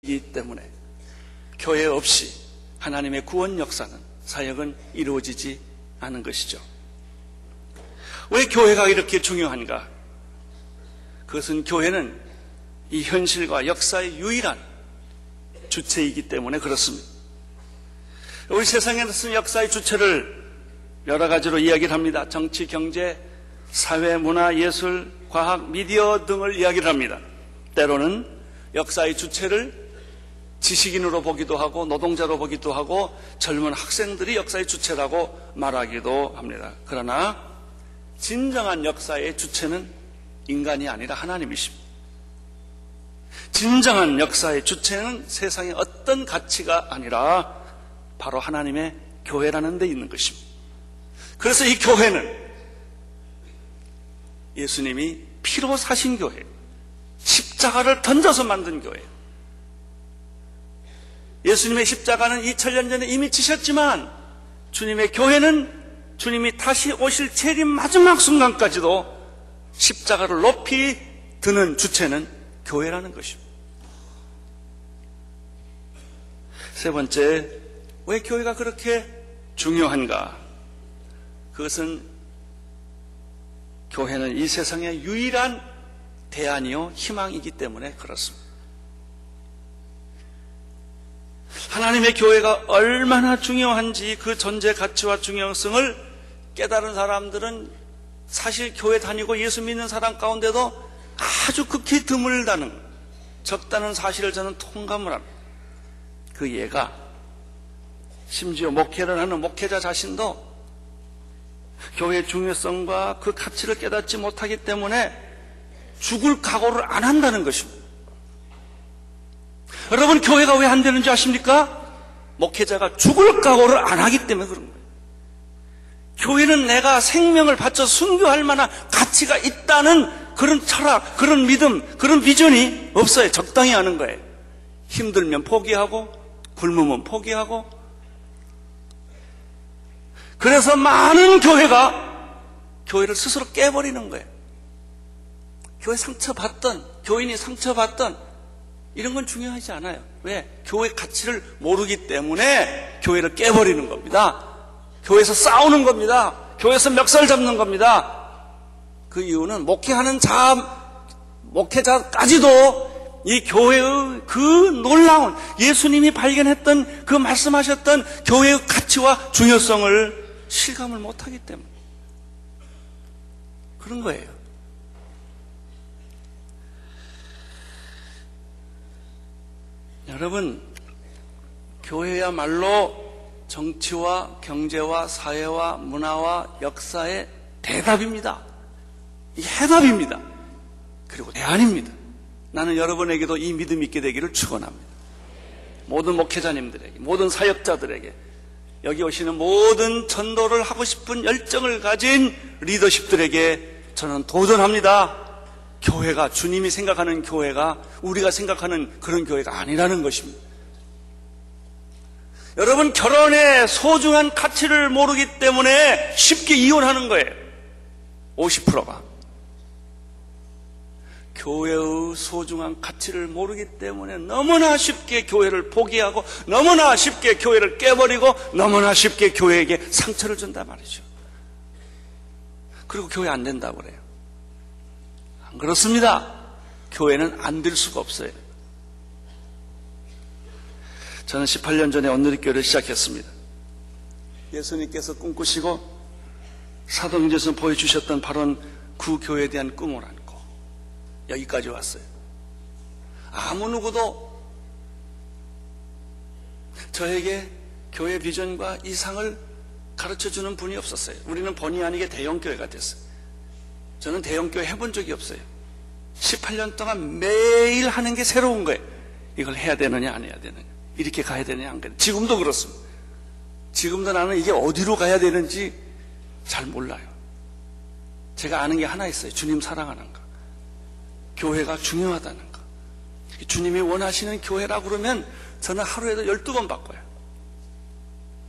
이기 때문에 교회 없이 하나님의 구원 역사는, 사역은 이루어지지 않은 것이죠. 왜 교회가 이렇게 중요한가? 그것은 교회는 이 현실과 역사의 유일한 주체이기 때문에 그렇습니다. 우리 세상에서는 역사의 주체를 여러 가지로 이야기를 합니다. 정치, 경제, 사회, 문화, 예술, 과학, 미디어 등을 이야기를 합니다. 때로는 역사의 주체를 지식인으로 보기도 하고 노동자로 보기도 하고 젊은 학생들이 역사의 주체라고 말하기도 합니다. 그러나 진정한 역사의 주체는 인간이 아니라 하나님이십니다. 진정한 역사의 주체는 세상의 어떤 가치가 아니라 바로 하나님의 교회라는 데 있는 것입니다. 그래서 이 교회는 예수님이 피로 사신 교회, 십자가를 던져서 만든 교회. 예수님의 십자가는 2000년 전에 이미 지셨지만 주님의 교회는 주님이 다시 오실 제일 마지막 순간까지도 십자가를 높이 드는 주체는 교회라는 것입니다. 세 번째, 왜 교회가 그렇게 중요한가? 그것은 교회는 이 세상의 유일한 대안이요 희망이기 때문에 그렇습니다. 하나님의 교회가 얼마나 중요한지 그 존재 가치와 중요성을 깨달은 사람들은 사실 교회 다니고 예수 믿는 사람 가운데도 아주 극히 드물다는, 적다는 사실을 저는 통감을 합니다. 그 예가 심지어 목회를 하는 목회자 자신도 교회의 중요성과 그 가치를 깨닫지 못하기 때문에 죽을 각오를 안 한다는 것입니다. 여러분, 교회가 왜 안 되는지 아십니까? 목회자가 죽을 각오를 안 하기 때문에 그런 거예요. 교회는 내가 생명을 바쳐 순교할 만한 가치가 있다는 그런 철학, 그런 믿음, 그런 비전이 없어요. 적당히 하는 거예요. 힘들면 포기하고 굶으면 포기하고. 그래서 많은 교회가 교회를 스스로 깨버리는 거예요. 교회 상처받던, 교인이 상처받던 이런 건 중요하지 않아요. 왜? 교회 가치를 모르기 때문에 교회를 깨버리는 겁니다. 교회에서 싸우는 겁니다. 교회에서 멱살 잡는 겁니다. 그 이유는 목회하는 목회자까지도 이 교회의 그 놀라운 예수님이 발견했던 그 말씀하셨던 교회의 가치와 중요성을 실감을 못하기 때문에 그런 거예요. 여러분, 교회야말로 정치와 경제와 사회와 문화와 역사의 대답입니다. 이게 해답입니다. 그리고 대안입니다. 나는 여러분에게도 이 믿음이 있게 되기를 축원합니다. 모든 목회자님들에게, 모든 사역자들에게, 여기 오시는 모든 전도를 하고 싶은 열정을 가진 리더십들에게 저는 도전합니다. 교회가, 주님이 생각하는 교회가 우리가 생각하는 그런 교회가 아니라는 것입니다. 여러분, 결혼의 소중한 가치를 모르기 때문에 쉽게 이혼하는 거예요. 50%가. 교회의 소중한 가치를 모르기 때문에 너무나 쉽게 교회를 포기하고 너무나 쉽게 교회를 깨버리고 너무나 쉽게 교회에게 상처를 준단 말이죠. 그리고 교회 안 된다고 그래요. 안 그렇습니다. 교회는 안 될 수가 없어요. 저는 18년 전에 온누리교회를 시작했습니다. 예수님께서 꿈꾸시고 사도행전에서 보여주셨던 바로 그 교회에 대한 꿈을 안고 여기까지 왔어요. 아무 누구도 저에게 교회 비전과 이상을 가르쳐주는 분이 없었어요. 우리는 본의 아니게 대형교회가 됐어요. 저는 대형교회 해본 적이 없어요. 18년 동안 매일 하는 게 새로운 거예요. 이걸 해야 되느냐 안 해야 되느냐, 이렇게 가야 되느냐 안 가야 되느냐. 지금도 그렇습니다. 지금도 나는 이게 어디로 가야 되는지 잘 몰라요. 제가 아는 게 하나 있어요. 주님 사랑하는 거, 교회가 중요하다는 거. 주님이 원하시는 교회라고 그러면 저는 하루에도 12번 바꿔요.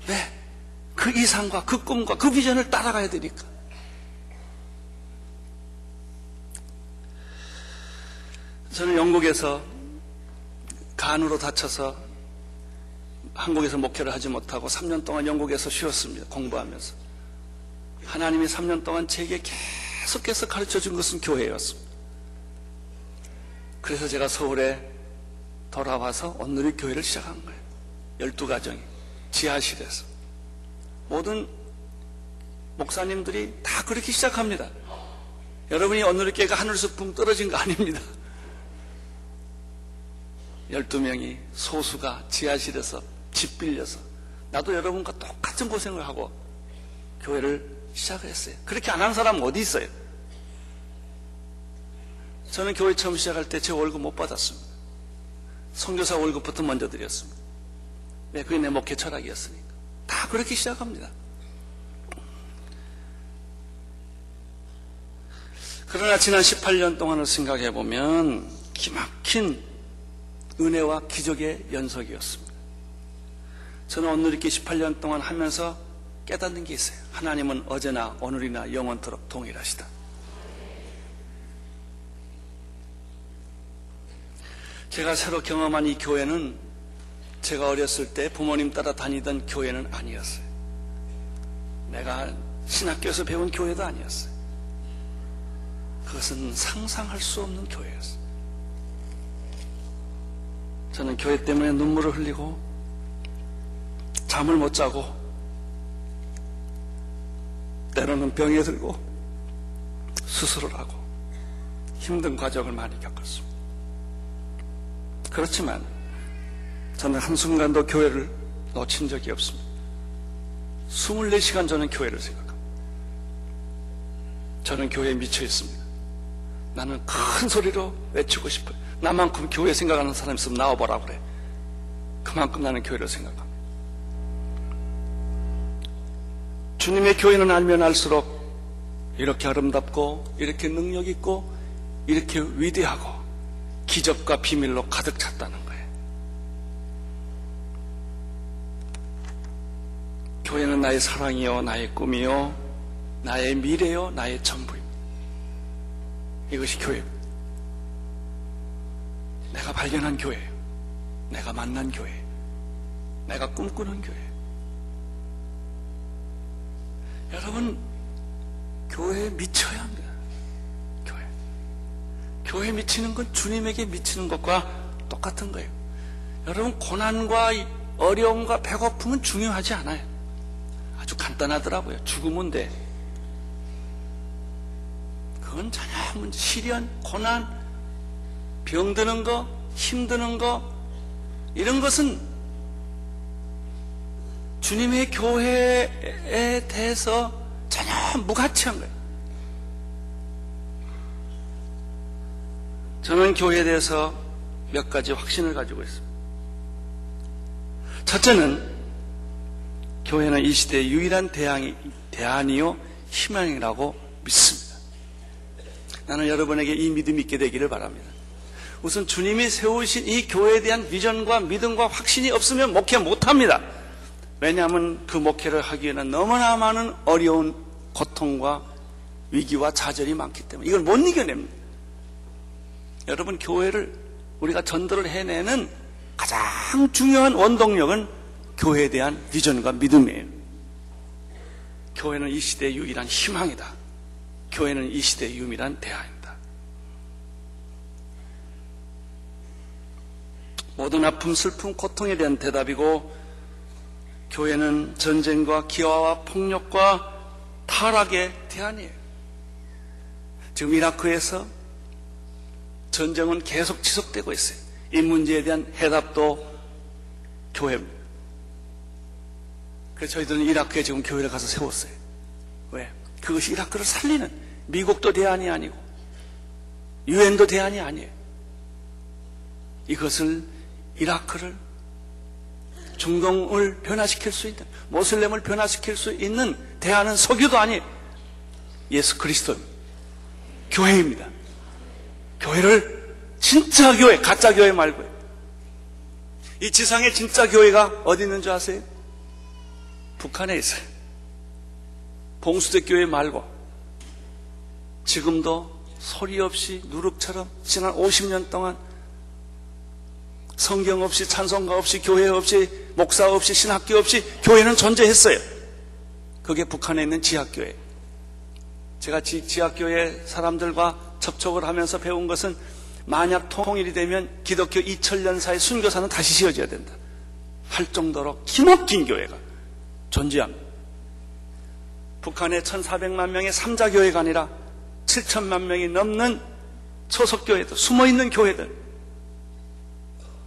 왜? 그 이상과 그 꿈과 그 비전을 따라가야 되니까. 저는 영국에서 간으로 다쳐서 한국에서 목회를 하지 못하고 3년 동안 영국에서 쉬었습니다. 공부하면서. 하나님이 3년 동안 제게 계속해서 가르쳐준 것은 교회였습니다. 그래서 제가 서울에 돌아와서 온누리 교회를 시작한 거예요. 12가정이 지하실에서. 모든 목사님들이 다 그렇게 시작합니다. 여러분이 온누리 교회가 하늘에서 붕 떨어진 거 아닙니다. 12명이 소수가 지하실에서 집 빌려서 나도 여러분과 똑같은 고생을 하고 교회를 시작했어요. 그렇게 안 한 사람은 어디 있어요? 저는 교회 처음 시작할 때 제 월급 못 받았습니다. 선교사 월급부터 먼저 드렸습니다. 네, 그게 내 목회 철학이었으니까. 다 그렇게 시작합니다. 그러나 지난 18년 동안을 생각해 보면 기막힌 은혜와 기적의 연속이었습니다. 저는 온누리교회 18년 동안 하면서 깨닫는 게 있어요. 하나님은 어제나 오늘이나 영원토록 동일하시다. 제가 새로 경험한 이 교회는 제가 어렸을 때 부모님 따라 다니던 교회는 아니었어요. 내가 신학교에서 배운 교회도 아니었어요. 그것은 상상할 수 없는 교회였어요. 저는 교회 때문에 눈물을 흘리고 잠을 못 자고 때로는 병에 들고 수술을 하고 힘든 과정을 많이 겪었습니다. 그렇지만 저는 한순간도 교회를 놓친 적이 없습니다. 24시간 저는 교회를 생각합니다. 저는 교회에 미쳐 있습니다. 나는 큰 소리로 외치고 싶어요. 나만큼 교회 생각하는 사람 있으면 나와보라 그래. 그만큼 나는 교회를 생각합니다. 주님의 교회는 알면 알수록 이렇게 아름답고 이렇게 능력 있고 이렇게 위대하고 기적과 비밀로 가득 찼다는 거예요. 교회는 나의 사랑이요, 나의 꿈이요, 나의 미래요, 나의 전부입니다. 이것이 교회입니다. 내가 발견한 교회예요. 내가 만난 교회예요. 내가 꿈꾸는 교회예요. 여러분, 교회에 미쳐야 합니다. 교회에 미치는 건 주님에게 미치는 것과 똑같은 거예요. 여러분, 고난과 어려움과 배고픔은 중요하지 않아요. 아주 간단하더라고요. 죽으면 돼. 그건 전혀 문제. 시련, 고난, 병드는 거, 힘드는 거, 이런 것은 주님의 교회에 대해서 전혀 무가치한 거예요. 저는 교회에 대해서 몇 가지 확신을 가지고 있습니다. 첫째는 교회는 이 시대의 유일한 대안이요 희망이라고 믿습니다. 나는 여러분에게 이 믿음이 있게 되기를 바랍니다. 우선 주님이 세우신 이 교회에 대한 비전과 믿음과 확신이 없으면 목회 못합니다. 왜냐하면 그 목회를 하기에는 너무나 많은 어려운 고통과 위기와 좌절이 많기 때문에 이걸 못 이겨냅니다. 여러분, 교회를 우리가 전도를 해내는 가장 중요한 원동력은 교회에 대한 비전과 믿음이에요. 교회는 이 시대의 유일한 희망이다. 교회는 이 시대의 유일한 대안입니다. 모든 아픔, 슬픔, 고통에 대한 대답이고 교회는 전쟁과 기화와 폭력과 타락의 대안이에요. 지금 이라크에서 전쟁은 계속 지속되고 있어요. 이 문제에 대한 해답도 교회입니다. 그래서 저희들은 이라크에 지금 교회를 가서 세웠어요. 왜? 그것이 이라크를 살리는, 미국도 대안이 아니고 유엔도 대안이 아니에요. 이것을 이라크를, 중동을 변화시킬 수 있는, 모슬렘을 변화시킬 수 있는 대안은 석유도 아니에요. 예수 그리스도입니다. 교회입니다. 교회를, 진짜 교회, 가짜 교회 말고요. 이 지상의 진짜 교회가 어디 있는 줄 아세요? 북한에 있어요. 봉수대 교회 말고 지금도 소리 없이 누룩처럼 지난 50년 동안 성경 없이, 찬송가 없이, 교회 없이, 목사 없이, 신학교 없이 교회는 존재했어요. 그게 북한에 있는 지하교회. 제가 지하교회 사람들과 접촉을 하면서 배운 것은 만약 통일이 되면 기독교 2000년사의 순교사는 다시 지어져야 된다 할 정도로 기막힌 교회가 존재합니다. 북한의 1400만 명의 삼자교회가 아니라 7천만 명이 넘는 초석교회들, 숨어있는 교회들,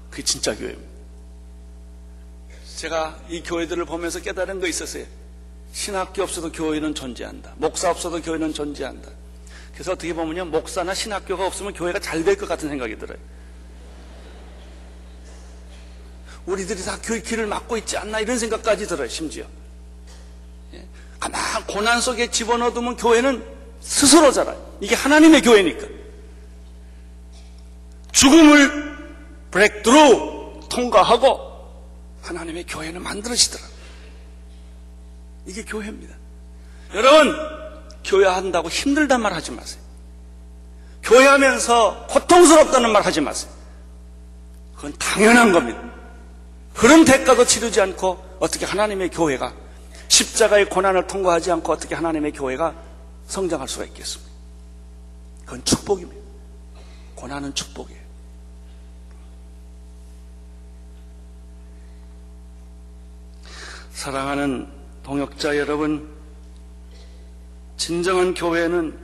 그게 진짜 교회입니다. 제가 이 교회들을 보면서 깨달은 거 있었어요. 신학교 없어도 교회는 존재한다. 목사 없어도 교회는 존재한다. 그래서 어떻게 보면요, 목사나 신학교가 없으면 교회가 잘 될 것 같은 생각이 들어요. 우리들이 다 교회 길을 막고 있지 않나 이런 생각까지 들어요. 심지어 가만 고난 속에 집어넣어두면 교회는 스스로 자라요. 이게 하나님의 교회니까. 죽음을 브레이크드루 통과하고 하나님의 교회는 만들어지더라고요. 이게 교회입니다. 여러분, 교회한다고 힘들단 말 하지 마세요. 교회하면서 고통스럽다는 말 하지 마세요. 그건 당연한 겁니다. 그런 대가도 치르지 않고 어떻게 하나님의 교회가, 십자가의 고난을 통과하지 않고 어떻게 하나님의 교회가 성장할 수가 있겠습니까? 그건 축복입니다. 고난은 축복이에요. 사랑하는 동역자 여러분, 진정한 교회는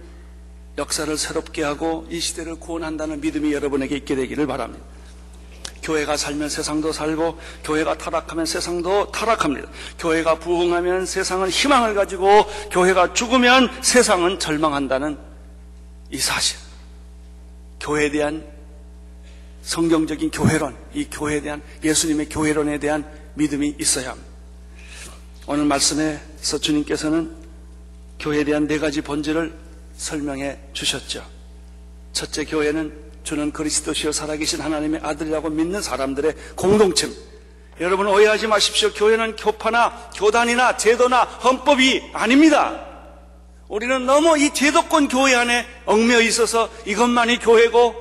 역사를 새롭게 하고 이 시대를 구원한다는 믿음이 여러분에게 있게 되기를 바랍니다. 교회가 살면 세상도 살고, 교회가 타락하면 세상도 타락합니다. 교회가 부흥하면 세상은 희망을 가지고, 교회가 죽으면 세상은 절망한다는 이 사실, 교회에 대한 성경적인 교회론, 이 교회에 대한 예수님의 교회론에 대한 믿음이 있어야 합니다. 오늘 말씀에서 주님께서는 교회에 대한 4가지 본질을 설명해 주셨죠. 첫째, 교회는 주는 그리스도시요 살아계신 하나님의 아들이라고 믿는 사람들의 공동체입니다. 여러분, 오해하지 마십시오. 교회는 교파나 교단이나 제도나 헌법이 아닙니다. 우리는 너무 이 제도권 교회 안에 얽매여 있어서 이것만이 교회고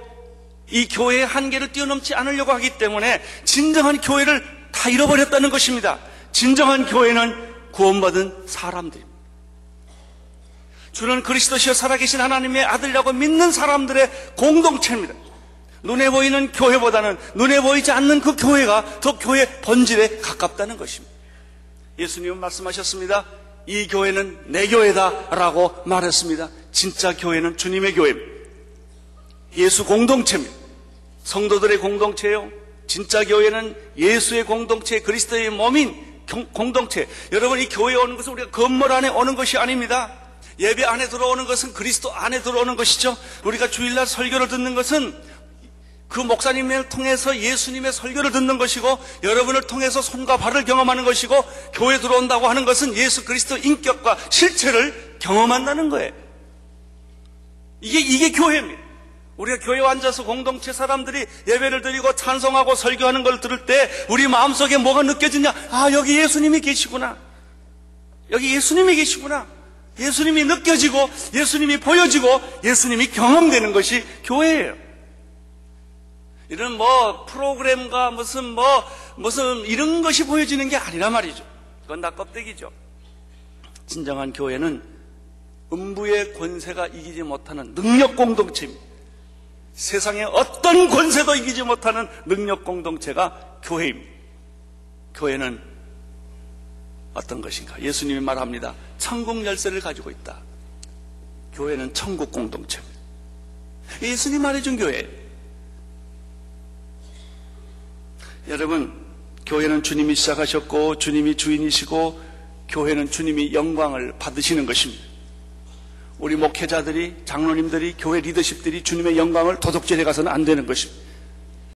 이 교회의 한계를 뛰어넘지 않으려고 하기 때문에 진정한 교회를 다 잃어버렸다는 것입니다. 진정한 교회는 구원받은 사람들입니다. 주는 그리스도시여 살아계신 하나님의 아들이라고 믿는 사람들의 공동체입니다. 눈에 보이는 교회보다는 눈에 보이지 않는 그 교회가 더 교회 본질에 가깝다는 것입니다. 예수님은 말씀하셨습니다. 이 교회는 내 교회다 라고 말했습니다. 진짜 교회는 주님의 교회입니다. 예수 공동체입니다. 성도들의 공동체예요. 진짜 교회는 예수의 공동체, 그리스도의 몸인 공동체. 여러분, 이 교회에 오는 것은 우리가 건물 안에 오는 것이 아닙니다. 예배 안에 들어오는 것은 그리스도 안에 들어오는 것이죠. 우리가 주일날 설교를 듣는 것은 그 목사님을 통해서 예수님의 설교를 듣는 것이고, 여러분을 통해서 손과 발을 경험하는 것이고, 교회 들어온다고 하는 것은 예수 그리스도 인격과 실체를 경험한다는 거예요. 이게 교회입니다. 우리가 교회에 앉아서 공동체 사람들이 예배를 드리고 찬송하고 설교하는 걸 들을 때 우리 마음속에 뭐가 느껴지냐? 아, 여기 예수님이 계시구나. 여기 예수님이 계시구나. 예수님이 느껴지고 예수님이 보여지고 예수님이 경험되는 것이 교회예요. 이런 프로그램과 무슨 이런 것이 보여지는 게 아니란 말이죠. 그건 다 껍데기죠. 진정한 교회는 음부의 권세가 이기지 못하는 능력 공동체입니다. 세상의 어떤 권세도 이기지 못하는 능력 공동체가 교회입니다. 교회는 어떤 것인가? 예수님이 말합니다. 천국 열쇠를 가지고 있다. 교회는 천국 공동체입니다. 예수님 말해준 교회. 여러분, 교회는 주님이 시작하셨고 주님이 주인이시고 교회는 주님이 영광을 받으시는 것입니다. 우리 목회자들이, 장로님들이, 교회 리더십들이 주님의 영광을 도둑질해 가서는 안 되는 것입니다.